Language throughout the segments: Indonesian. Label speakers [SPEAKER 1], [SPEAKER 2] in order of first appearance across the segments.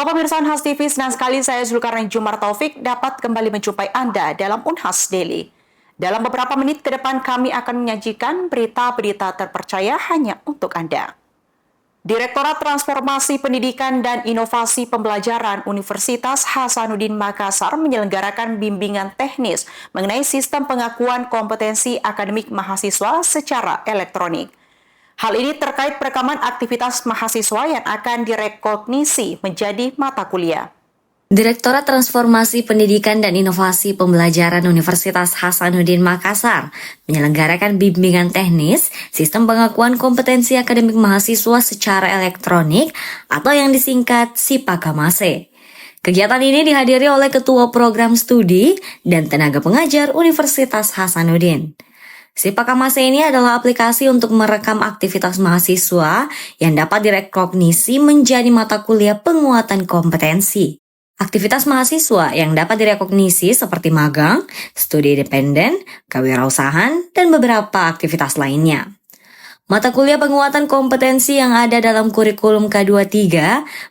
[SPEAKER 1] Halo pemirsa Unhas TV, senang sekali saya Zulkarnain Jumar Taufik dapat kembali menjumpai Anda dalam Unhas Daily. Dalam beberapa menit ke depan kami akan menyajikan berita-berita terpercaya hanya untuk Anda. Direktorat Transformasi Pendidikan dan Inovasi Pembelajaran Universitas Hasanuddin Makassar menyelenggarakan bimbingan teknis mengenai sistem pengakuan kompetensi akademik mahasiswa secara elektronik. Hal ini terkait perekaman aktivitas mahasiswa yang akan direkognisi menjadi mata kuliah.
[SPEAKER 2] Direktorat Transformasi Pendidikan dan Inovasi Pembelajaran Universitas Hasanuddin Makassar menyelenggarakan bimbingan teknis sistem pengakuan kompetensi akademik mahasiswa secara elektronik atau yang disingkat SIPAKAMASE. Kegiatan ini dihadiri oleh Ketua Program Studi dan Tenaga Pengajar Universitas Hasanuddin. SIPAKAMASE ini adalah aplikasi untuk merekam aktivitas mahasiswa yang dapat direkognisi menjadi mata kuliah penguatan kompetensi. Aktivitas mahasiswa yang dapat direkognisi seperti magang, studi independen, kewirausahaan, dan beberapa aktivitas lainnya. Mata kuliah penguatan kompetensi yang ada dalam kurikulum K23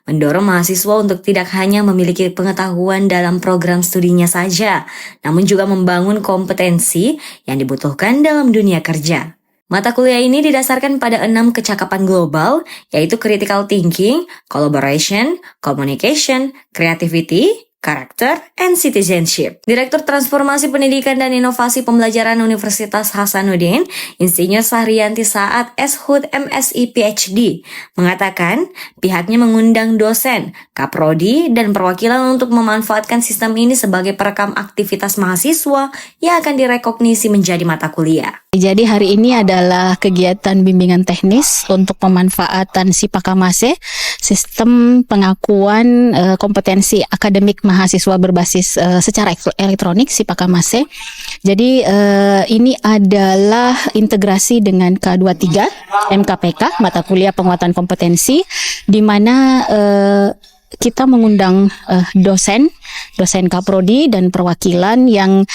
[SPEAKER 2] mendorong mahasiswa untuk tidak hanya memiliki pengetahuan dalam program studinya saja, namun juga membangun kompetensi yang dibutuhkan dalam dunia kerja. Mata kuliah ini didasarkan pada 6 kecakapan global, yaitu critical thinking, collaboration, communication, creativity, Karakter and Citizenship. Direktur Transformasi Pendidikan dan Inovasi Pembelajaran Universitas Hasanuddin, Insinyur Sahriyanti Saat SHUD MSI PhD, mengatakan pihaknya mengundang dosen, kaprodi, dan perwakilan untuk memanfaatkan sistem ini sebagai perekam aktivitas mahasiswa yang akan direkognisi menjadi mata kuliah.
[SPEAKER 3] Jadi hari ini adalah kegiatan bimbingan teknis untuk pemanfaatan SIPAKAMASE, sistem pengakuan kompetensi akademik mahasiswa berbasis secara elektronik SIPAKAMASE. Jadi ini adalah integrasi dengan K23 MKPK, mata kuliah penguatan kompetensi, di mana kita mengundang dosen kaprodi dan perwakilan yang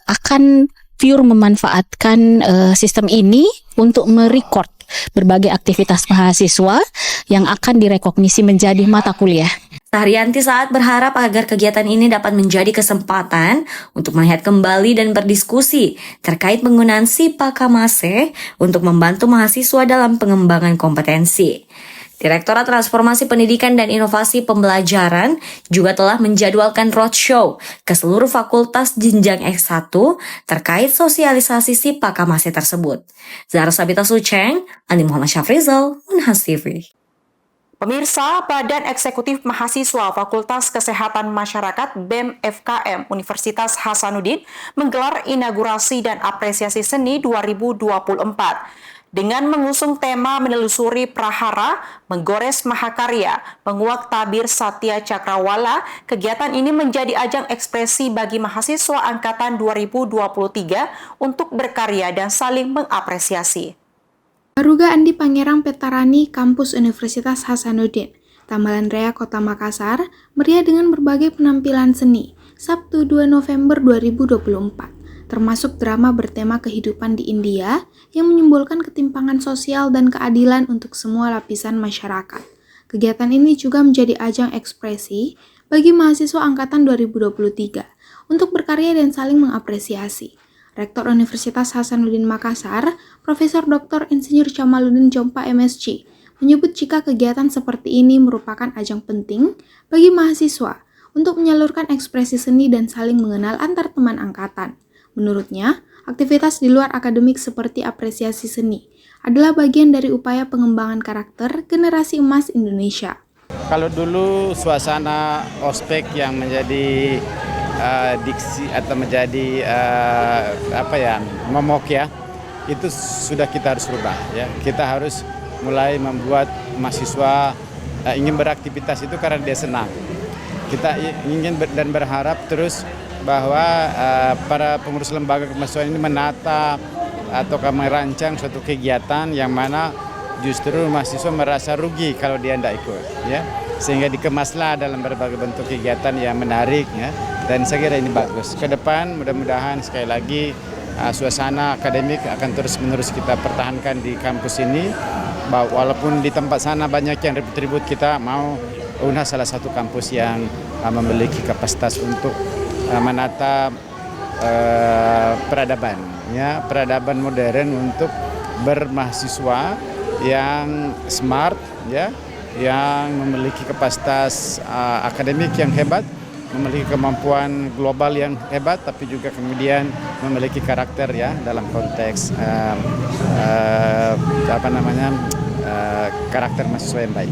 [SPEAKER 3] akan pure memanfaatkan sistem ini untuk merecord berbagai aktivitas mahasiswa yang akan direkognisi menjadi mata kuliah.
[SPEAKER 2] Sahriyanti Saat berharap agar kegiatan ini dapat menjadi kesempatan untuk melihat kembali dan berdiskusi terkait penggunaan SIPAKAMASE untuk membantu mahasiswa dalam pengembangan kompetensi. Direktorat Transformasi Pendidikan dan Inovasi Pembelajaran juga telah menjadwalkan roadshow ke seluruh fakultas jenjang S1 terkait sosialisasi SIPAKAMASE tersebut. Zahra Sabita Suceng, Andi Muhammad Syafrizal, Unhas TV.
[SPEAKER 1] Pemirsa, Badan Eksekutif Mahasiswa Fakultas Kesehatan Masyarakat BEM FKM Universitas Hasanuddin menggelar inaugurasi dan apresiasi seni 2024. Dengan mengusung tema menelusuri prahara, menggores mahakarya, menguak tabir Satya Cakrawala, kegiatan ini menjadi ajang ekspresi bagi mahasiswa angkatan 2023 untuk berkarya dan saling mengapresiasi.
[SPEAKER 4] Aruga Andi Pangerang Petarani, Kampus Universitas Hasanuddin, Tambalan Raya Kota Makassar, meriah dengan berbagai penampilan seni, Sabtu 2 November 2024. Termasuk drama bertema kehidupan di India yang menyimbolkan ketimpangan sosial dan keadilan untuk semua lapisan masyarakat. Kegiatan ini juga menjadi ajang ekspresi bagi mahasiswa angkatan 2023 untuk berkarya dan saling mengapresiasi. Rektor Universitas Hasanuddin Makassar, Profesor Dr. Insinyur Jamaluddin Jompa MSc, menyebut jika kegiatan seperti ini merupakan ajang penting bagi mahasiswa untuk menyalurkan ekspresi seni dan saling mengenal antar teman angkatan. Menurutnya, aktivitas di luar akademik seperti apresiasi seni adalah bagian dari upaya pengembangan karakter generasi emas Indonesia.
[SPEAKER 5] Kalau dulu suasana ospek yang menjadi diksi atau menjadi momok ya, itu sudah kita harus rubah ya. Kita harus mulai membuat mahasiswa ingin beraktivitas itu karena dia senang. Kita ingin dan berharap terus bahwa para pengurus lembaga kemahasiswaan ini menata atau merancang suatu kegiatan yang mana justru mahasiswa merasa rugi kalau dia tidak ikut, ya, sehingga dikemaslah dalam berbagai bentuk kegiatan yang menarik, ya, dan saya kira ini bagus. Ke depan mudah-mudahan sekali lagi suasana akademik akan terus-menerus kita pertahankan di kampus ini, walaupun di tempat sana banyak yang ribut-ribut, kita mau UNHAS salah satu kampus yang memiliki kapasitas untuk menata peradaban, ya, peradaban modern untuk bermahasiswa yang smart, ya, yang memiliki kapasitas akademik yang hebat, memiliki kemampuan global yang hebat, tapi juga kemudian memiliki karakter, ya, dalam konteks karakter mahasiswa yang baik.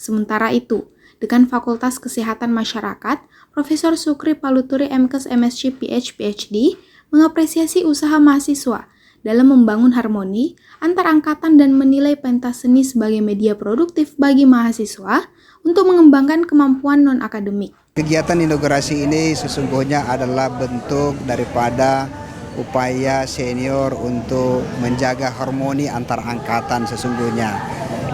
[SPEAKER 4] Sementara itu, Dekan Fakultas Kesehatan Masyarakat, Profesor Sukri Paluturi MKes MSc PhD, mengapresiasi usaha mahasiswa dalam membangun harmoni antar angkatan dan menilai pentas seni sebagai media produktif bagi mahasiswa untuk mengembangkan kemampuan non-akademik.
[SPEAKER 6] Kegiatan inaugurasi ini sesungguhnya adalah bentuk daripada upaya senior untuk menjaga harmoni antar angkatan sesungguhnya.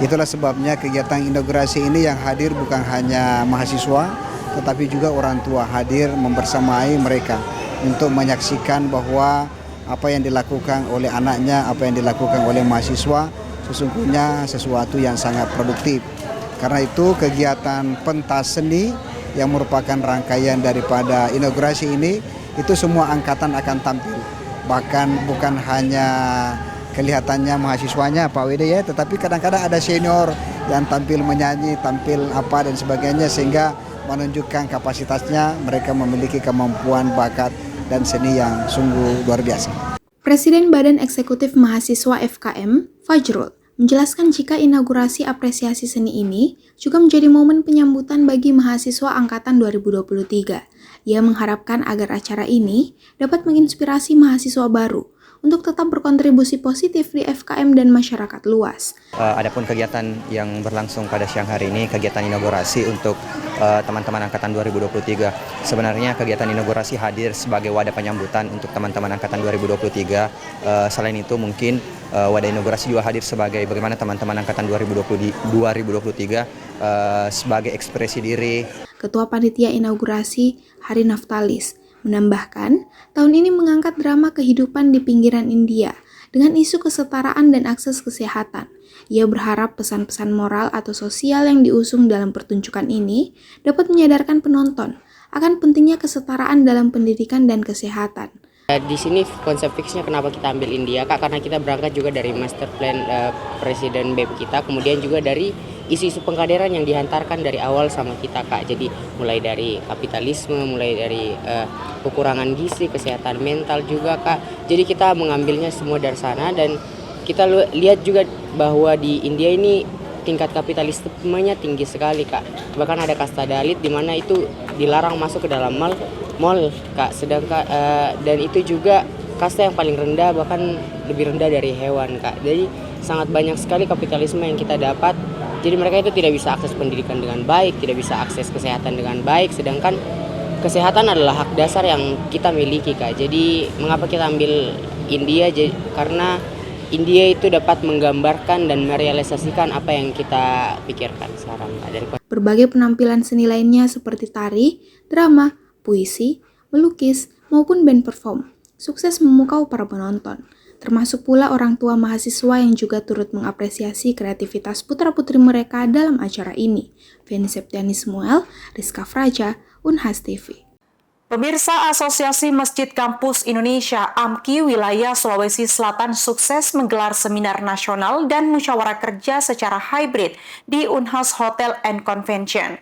[SPEAKER 6] Itulah sebabnya kegiatan inaugurasi ini yang hadir bukan hanya mahasiswa, tetapi juga orang tua hadir membersamai mereka untuk menyaksikan bahwa apa yang dilakukan oleh anaknya, apa yang dilakukan oleh mahasiswa sesungguhnya sesuatu yang sangat produktif. Karena itu kegiatan pentas seni yang merupakan rangkaian daripada inaugurasi ini, itu semua angkatan akan tampil. Bahkan bukan hanya kelihatannya mahasiswanya Pak Wede, ya, tetapi kadang-kadang ada senior yang tampil menyanyi, tampil apa dan sebagainya, sehingga menunjukkan kapasitasnya, mereka memiliki kemampuan, bakat dan seni yang sungguh luar biasa.
[SPEAKER 4] Presiden Badan Eksekutif Mahasiswa FKM, Fajrul, menjelaskan jika inaugurasi apresiasi seni ini juga menjadi momen penyambutan bagi mahasiswa angkatan 2023. Ia mengharapkan agar acara ini dapat menginspirasi mahasiswa baru untuk tetap berkontribusi positif di FKM dan masyarakat luas.
[SPEAKER 7] Adapun kegiatan yang berlangsung pada siang hari ini, kegiatan inaugurasi untuk teman-teman angkatan 2023. Sebenarnya kegiatan inaugurasi hadir sebagai wadah penyambutan untuk teman-teman angkatan 2023. Selain itu mungkin wadah inaugurasi juga hadir sebagai bagaimana teman-teman angkatan 2023 sebagai ekspresi diri.
[SPEAKER 4] Ketua Panitia Inaugurasi Hari Naftalis menambahkan, tahun ini mengangkat drama kehidupan di pinggiran India dengan isu kesetaraan dan akses kesehatan. Ia berharap pesan-pesan moral atau sosial yang diusung dalam pertunjukan ini dapat menyadarkan penonton akan pentingnya kesetaraan dalam pendidikan dan kesehatan.
[SPEAKER 8] Di sini konsep fixnya kenapa kita ambil India, Kak, karena kita berangkat juga dari master plan Presiden BEM kita, kemudian juga dari isu-isu pengkaderan yang dihantarkan dari awal sama kita, Kak. Jadi mulai dari kapitalisme, mulai dari kekurangan gizi, kesehatan mental juga, Kak. Jadi kita mengambilnya semua dari sana, dan kita lihat juga bahwa di India ini tingkat kapitalismenya tinggi sekali, Kak. Bahkan ada kasta Dalit di mana itu dilarang masuk ke dalam mall, Kak. Sedangkan dan itu juga kasta yang paling rendah, bahkan lebih rendah dari hewan, Kak. Jadi sangat banyak sekali kapitalisme yang kita dapat. Jadi mereka itu tidak bisa akses pendidikan dengan baik, tidak bisa akses kesehatan dengan baik, sedangkan kesehatan adalah hak dasar yang kita miliki, Kak. Jadi mengapa kita ambil India? Karena India itu dapat menggambarkan dan merealisasikan apa yang kita pikirkan sekarang, Kak.
[SPEAKER 4] Berbagai penampilan seni lainnya seperti tari, drama, puisi, melukis, maupun band perform sukses memukau para penonton. Termasuk pula orang tua mahasiswa yang juga turut mengapresiasi kreativitas putra-putri mereka dalam acara ini. Feni Septiani Samuel, Rizka Fraja, Unhas TV.
[SPEAKER 1] Pemirsa, Asosiasi Masjid Kampus Indonesia AMKI Wilayah Sulawesi Selatan sukses menggelar seminar nasional dan musyawarah kerja secara hybrid di Unhas Hotel and Convention.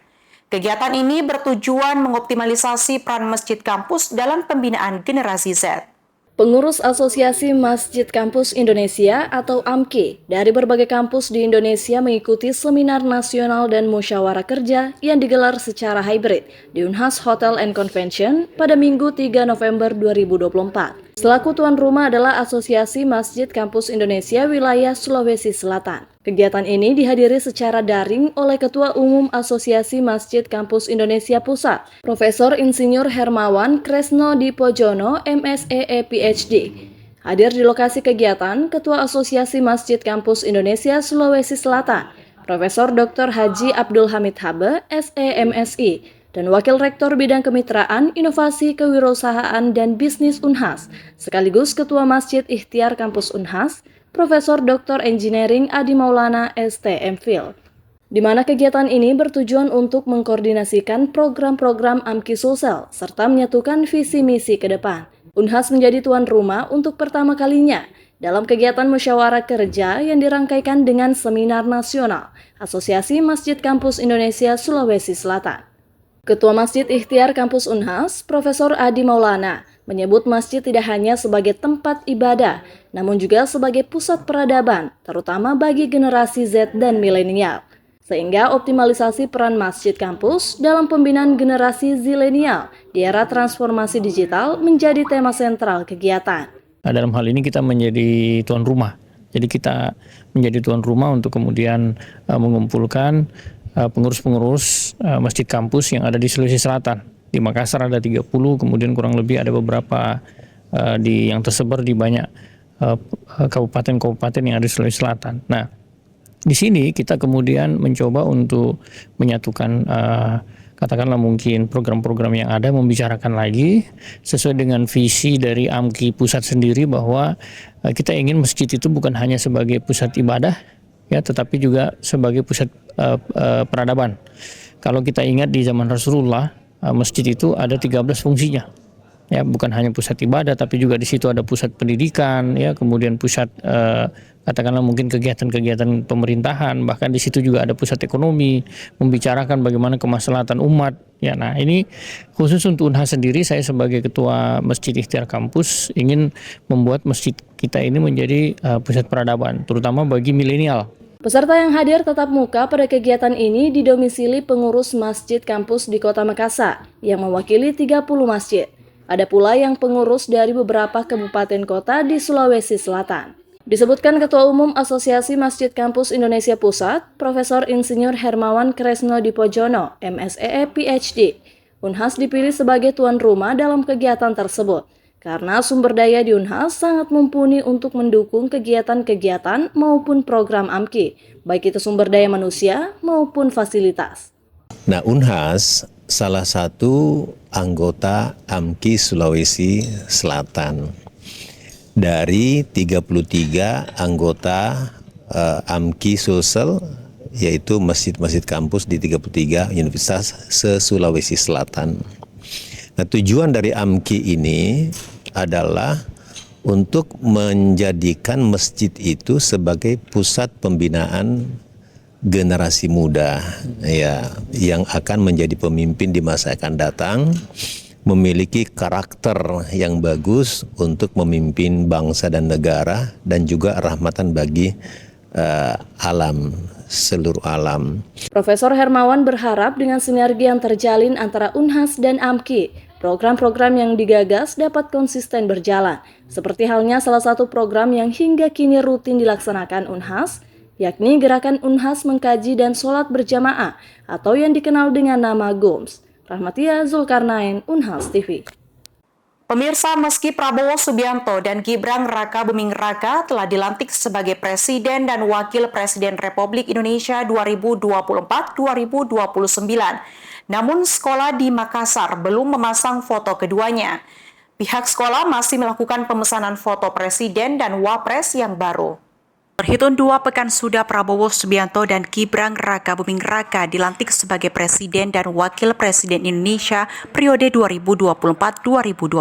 [SPEAKER 1] Kegiatan ini bertujuan mengoptimalisasi peran masjid kampus dalam pembinaan generasi Z.
[SPEAKER 9] Pengurus Asosiasi Masjid Kampus Indonesia atau AMKI dari berbagai kampus di Indonesia mengikuti seminar nasional dan musyawarah kerja yang digelar secara hybrid di Unhas Hotel and Convention pada Minggu 3 November 2024. Selaku tuan rumah adalah Asosiasi Masjid Kampus Indonesia Wilayah Sulawesi Selatan. Kegiatan ini dihadiri secara daring oleh Ketua Umum Asosiasi Masjid Kampus Indonesia Pusat, Profesor Insinyur Hermawan Kresno Dipojono, MSEE PhD. Hadir di lokasi kegiatan, Ketua Asosiasi Masjid Kampus Indonesia Sulawesi Selatan, Profesor Dr. Haji Abdul Hamid Habe, SEMSI, dan Wakil Rektor Bidang Kemitraan, Inovasi Kewirausahaan dan Bisnis Unhas, sekaligus Ketua Masjid Ikhtiar Kampus Unhas, Profesor Dr. Engineering Adi Maulana ST MPhil. di mana kegiatan ini bertujuan untuk mengkoordinasikan program-program AMKI Sulsel serta menyatukan visi misi ke depan. Unhas menjadi tuan rumah untuk pertama kalinya dalam kegiatan musyawarah kerja yang dirangkaikan dengan seminar nasional Asosiasi Masjid Kampus Indonesia Sulawesi Selatan. Ketua Masjid Ikhtiar Kampus Unhas, Profesor Adi Maulana, menyebut masjid tidak hanya sebagai tempat ibadah, namun juga sebagai pusat peradaban, terutama bagi generasi Z dan milenial. Sehingga optimalisasi peran masjid kampus dalam pembinaan generasi zilenial di era transformasi digital menjadi tema sentral kegiatan.
[SPEAKER 10] Dalam hal ini kita menjadi tuan rumah. Jadi kita menjadi tuan rumah untuk kemudian mengumpulkan pengurus-pengurus masjid kampus yang ada di Sulawesi Selatan. Di Makassar ada 30, kemudian kurang lebih ada beberapa yang tersebar di banyak kabupaten-kabupaten yang ada di Sulawesi Selatan. Nah, di sini kita kemudian mencoba untuk menyatukan katakanlah mungkin program-program yang ada, membicarakan lagi sesuai dengan visi dari AMKI pusat sendiri bahwa kita ingin masjid itu bukan hanya sebagai pusat ibadah ya, tetapi juga sebagai pusat peradaban. Kalau kita ingat di zaman Rasulullah, masjid itu ada 13 fungsinya. Ya, bukan hanya pusat ibadah, tapi juga di situ ada pusat pendidikan, ya, kemudian pusat katakanlah mungkin kegiatan-kegiatan pemerintahan, bahkan di situ juga ada pusat ekonomi, membicarakan bagaimana kemaslahatan umat. Ya, nah ini khusus untuk Unhas sendiri, saya sebagai ketua Masjid Ikhtiar Kampus ingin membuat masjid kita ini menjadi pusat peradaban, terutama bagi milenial.
[SPEAKER 9] Peserta yang hadir tatap muka pada kegiatan ini didomisili pengurus masjid kampus di Kota Makassar yang mewakili 30 masjid. Ada pula yang pengurus dari beberapa kabupaten kota di Sulawesi Selatan. Disebutkan Ketua Umum Asosiasi Masjid Kampus Indonesia Pusat, Profesor Insinyur Hermawan Kresno Dipojono, MSEE PhD. Unhas dipilih sebagai tuan rumah dalam kegiatan tersebut, karena sumber daya di Unhas sangat mumpuni untuk mendukung kegiatan-kegiatan maupun program AMKI, baik itu sumber daya manusia maupun fasilitas.
[SPEAKER 11] Nah, Unhas salah satu anggota AMKI Sulawesi Selatan. Dari 33 anggota AMKI Sulsel, yaitu masjid-masjid kampus di 33 universitas se-Sulawesi Selatan. Nah, tujuan dari AMKI ini adalah untuk menjadikan masjid itu sebagai pusat pembinaan generasi muda, ya, yang akan menjadi pemimpin di masa akan datang, memiliki karakter yang bagus untuk memimpin bangsa dan negara, dan juga rahmatan bagi seluruh alam.
[SPEAKER 9] Profesor Hermawan berharap dengan sinergi yang terjalin antara Unhas dan AMKI, program-program yang digagas dapat konsisten berjalan, seperti halnya salah satu program yang hingga kini rutin dilaksanakan Unhas, yakni Gerakan Unhas Mengkaji dan Sholat Berjamaah atau yang dikenal dengan nama GOMS. Rahmatia Zulkarnain, Unhas TV.
[SPEAKER 1] Pemirsa, meski Prabowo Subianto dan Gibran Raka Buming Raka telah dilantik sebagai Presiden dan Wakil Presiden Republik Indonesia 2024-2029, namun sekolah di Makassar belum memasang foto keduanya. Pihak sekolah masih melakukan pemesanan foto Presiden dan Wapres yang baru. Terhitung 2 pekan sudah Prabowo Subianto dan Gibran Raka Buming Raka dilantik sebagai Presiden dan Wakil Presiden Indonesia periode 2024-2029.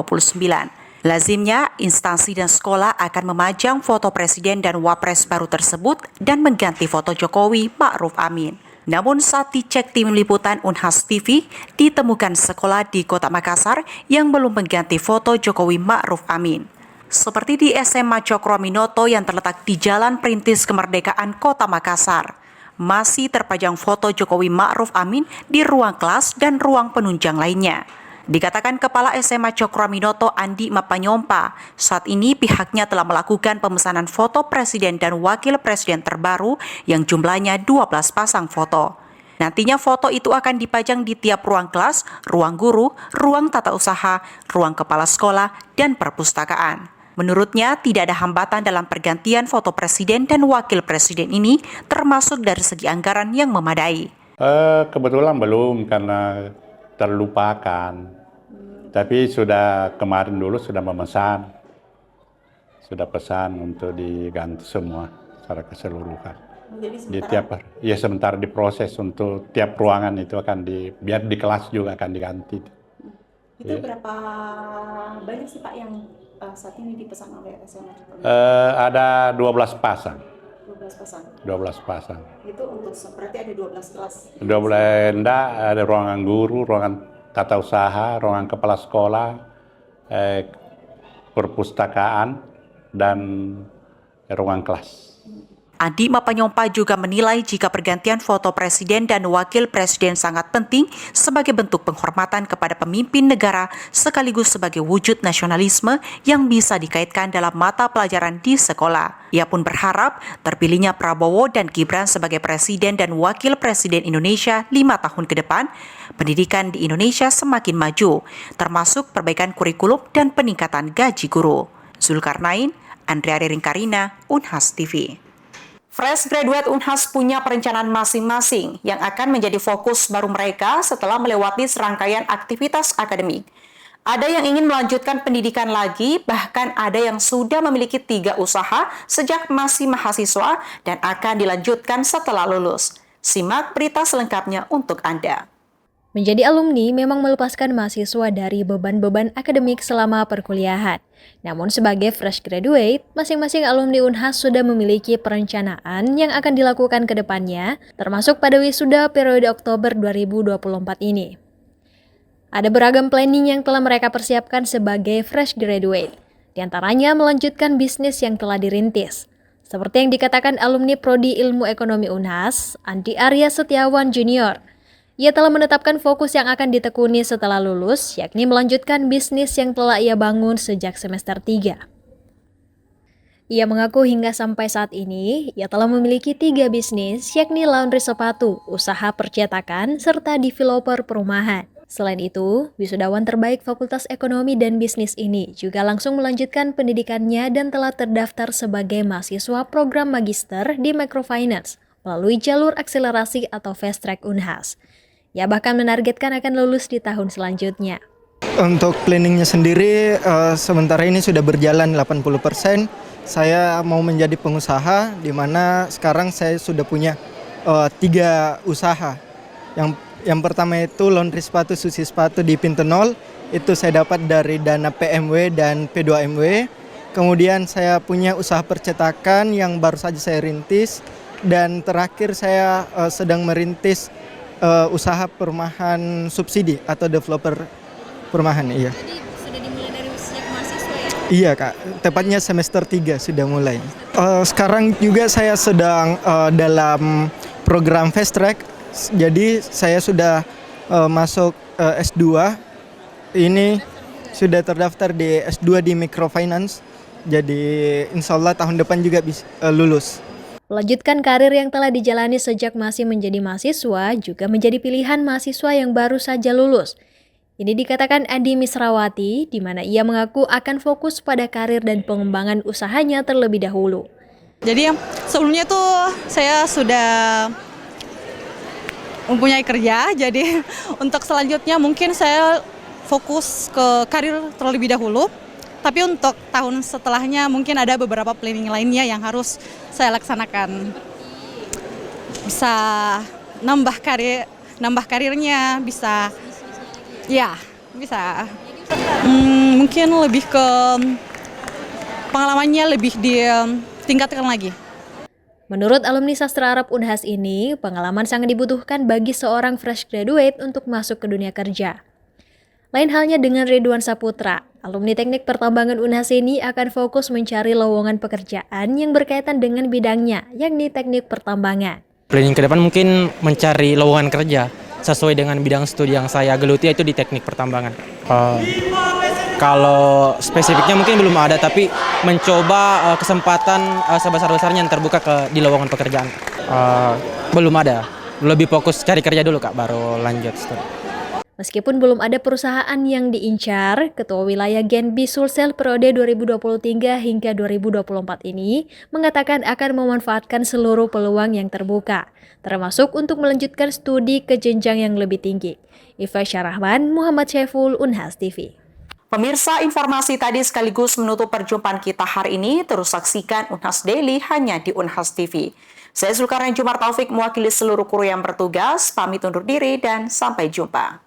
[SPEAKER 1] Lazimnya, instansi dan sekolah akan memajang foto Presiden dan Wapres baru tersebut dan mengganti foto Jokowi Ma'ruf Amin. Namun saat dicek tim liputan Unhas TV, ditemukan sekolah di Kota Makassar yang belum mengganti foto Jokowi Ma'ruf Amin. Seperti di SMA Cokroaminoto yang terletak di Jalan Perintis Kemerdekaan Kota Makassar. Masih terpajang foto Jokowi Ma'ruf Amin di ruang kelas dan ruang penunjang lainnya. Dikatakan Kepala SMA Cokroaminoto Andi Mapanyompa, saat ini pihaknya telah melakukan pemesanan foto Presiden dan Wakil Presiden terbaru yang jumlahnya 12 pasang foto. Nantinya foto itu akan dipajang di tiap ruang kelas, ruang guru, ruang tata usaha, ruang kepala sekolah, dan perpustakaan. Menurutnya, tidak ada hambatan dalam pergantian foto Presiden dan Wakil Presiden ini, termasuk dari segi anggaran yang memadai.
[SPEAKER 12] Kebetulan belum, karena terlupakan. Tapi kemarin dulu sudah memesan. Sudah pesan untuk diganti semua secara keseluruhan. Di tiap ya sementara diproses untuk tiap ruangan itu akan biar di kelas juga akan diganti.
[SPEAKER 1] Itu berapa banyak sih Pak yang saat ini dipesan oleh SMA?
[SPEAKER 12] Ada 12 pasang.
[SPEAKER 1] 12 pasang.
[SPEAKER 12] 12 pasang.
[SPEAKER 1] Itu untuk berarti ada 12 kelas.
[SPEAKER 12] 12 enggak, ada ruangan guru, ruangan tata usaha, ruangan kepala sekolah, perpustakaan, dan ruang kelas.
[SPEAKER 1] Andi Mapanyompa juga menilai jika pergantian foto presiden dan wakil presiden sangat penting sebagai bentuk penghormatan kepada pemimpin negara sekaligus sebagai wujud nasionalisme yang bisa dikaitkan dalam mata pelajaran di sekolah. Ia pun berharap terpilihnya Prabowo dan Gibran sebagai presiden dan wakil presiden Indonesia 5 tahun ke depan, pendidikan di Indonesia semakin maju, termasuk perbaikan kurikulum dan peningkatan gaji guru. Zulkarnain, Andrea Ringkarina, Unhas TV. Fresh graduate Unhas punya perencanaan masing-masing yang akan menjadi fokus baru mereka setelah melewati serangkaian aktivitas akademik. Ada yang ingin melanjutkan pendidikan lagi, bahkan ada yang sudah memiliki 3 usaha sejak masih mahasiswa dan akan dilanjutkan setelah lulus. Simak berita selengkapnya untuk Anda.
[SPEAKER 13] Menjadi alumni memang melepaskan mahasiswa dari beban-beban akademik selama perkuliahan. Namun sebagai fresh graduate, masing-masing alumni Unhas sudah memiliki perencanaan yang akan dilakukan ke depannya, termasuk pada wisuda periode Oktober 2024 ini. Ada beragam planning yang telah mereka persiapkan sebagai fresh graduate, di antaranya melanjutkan bisnis yang telah dirintis. Seperti yang dikatakan alumni Prodi Ilmu Ekonomi Unhas, Andi Arya Setiawan Junior. Ia telah menetapkan fokus yang akan ditekuni setelah lulus, yakni melanjutkan bisnis yang telah ia bangun sejak semester 3. Ia mengaku hingga sampai saat ini, ia telah memiliki 3 bisnis, yakni laundry sepatu, usaha percetakan, serta developer perumahan. Selain itu, wisudawan terbaik Fakultas Ekonomi dan Bisnis ini juga langsung melanjutkan pendidikannya dan telah terdaftar sebagai mahasiswa program magister di Microfinance melalui jalur akselerasi atau fast track Unhas. Ia bahkan menargetkan akan lulus di tahun selanjutnya.
[SPEAKER 14] Untuk planningnya sendiri, sementara ini sudah berjalan 80%. Saya mau menjadi pengusaha, di mana sekarang saya sudah punya 3 usaha. Yang pertama itu laundry sepatu, susi sepatu di Pintu Nol. Itu saya dapat dari dana PMW dan P2MW. Kemudian saya punya usaha percetakan yang baru saja saya rintis. Dan terakhir saya sedang merintis usaha perumahan subsidi atau developer perumahan. Iya.
[SPEAKER 13] Jadi sudah dimulai dari sejak mahasiswa ya?
[SPEAKER 14] Iya Kak, tepatnya semester 3 sudah mulai. Sekarang juga saya sedang dalam program fast track, jadi saya sudah masuk S2. Ini sudah terdaftar di S2 di Microfinance, jadi insya Allah tahun depan juga bisa lulus.
[SPEAKER 13] Melanjutkan karir yang telah dijalani sejak masih menjadi mahasiswa juga menjadi pilihan mahasiswa yang baru saja lulus. Ini dikatakan Adi Misrawati, di mana ia mengaku akan fokus pada karir dan pengembangan usahanya terlebih dahulu.
[SPEAKER 15] Jadi sebelumnya tuh saya sudah mempunyai kerja, jadi untuk selanjutnya mungkin saya fokus ke karir terlebih dahulu. Tapi untuk tahun setelahnya mungkin ada beberapa planning lainnya yang harus saya laksanakan. Bisa nambah karirnya, bisa bisa. Mungkin lebih ke pengalamannya lebih ditingkatkan lagi.
[SPEAKER 13] Menurut alumni sastra Arab Unhas ini, pengalaman sangat dibutuhkan bagi seorang fresh graduate untuk masuk ke dunia kerja. Lain halnya dengan Ridwan Saputra, alumni Teknik Pertambangan Unhas ini akan fokus mencari lowongan pekerjaan yang berkaitan dengan bidangnya, yakni teknik pertambangan.
[SPEAKER 16] Planning ke depan mungkin mencari lowongan kerja sesuai dengan bidang studi yang saya geluti, yaitu di teknik pertambangan. Kalau spesifiknya mungkin belum ada, tapi mencoba kesempatan sebesar-besarnya yang terbuka di lowongan pekerjaan. Belum ada, lebih fokus cari kerja dulu Kak, baru lanjut studi.
[SPEAKER 13] Meskipun belum ada perusahaan yang diincar, Ketua Wilayah Genbi Sulsel periode 2023 hingga 2024 ini mengatakan akan memanfaatkan seluruh peluang yang terbuka, termasuk untuk melanjutkan studi ke jenjang yang lebih tinggi. Iva Syarahman, Muhammad Syaiful, Unhas TV.
[SPEAKER 1] Pemirsa, informasi tadi sekaligus menutup perjumpaan kita hari ini. Terus saksikan Unhas Daily hanya di Unhas TV. Saya Zulkarnain Jumar Taufik mewakili seluruh kru yang bertugas, pamit undur diri dan sampai jumpa.